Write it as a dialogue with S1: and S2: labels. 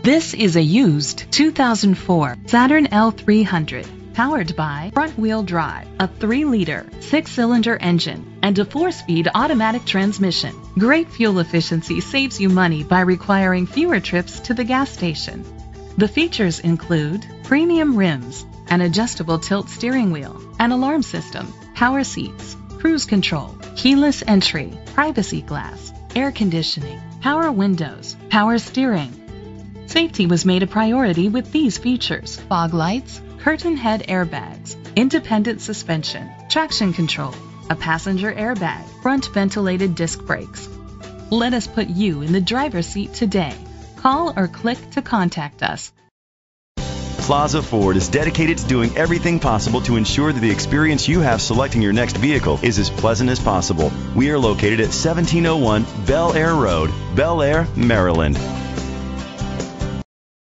S1: This is a used 2004 Saturn L300, powered by front-wheel drive, a 3-liter, 6-cylinder engine, and a 4-speed automatic transmission. Great fuel efficiency saves you money by requiring fewer trips to the gas station. The features include premium rims, an adjustable tilt steering wheel, an alarm system, power seats, cruise control, keyless entry, privacy glass, air conditioning, power windows, power steering. Safety was made a priority with these features: fog lights, curtain head airbags, independent suspension, traction control, a passenger airbag, front ventilated disc brakes. Let us put you in the driver's seat today. Call or click to contact us.
S2: Plaza Ford is dedicated to doing everything possible to ensure that the experience you have selecting your next vehicle is as pleasant as possible. We are located at 1701 Bel Air Road, Bel Air, Maryland.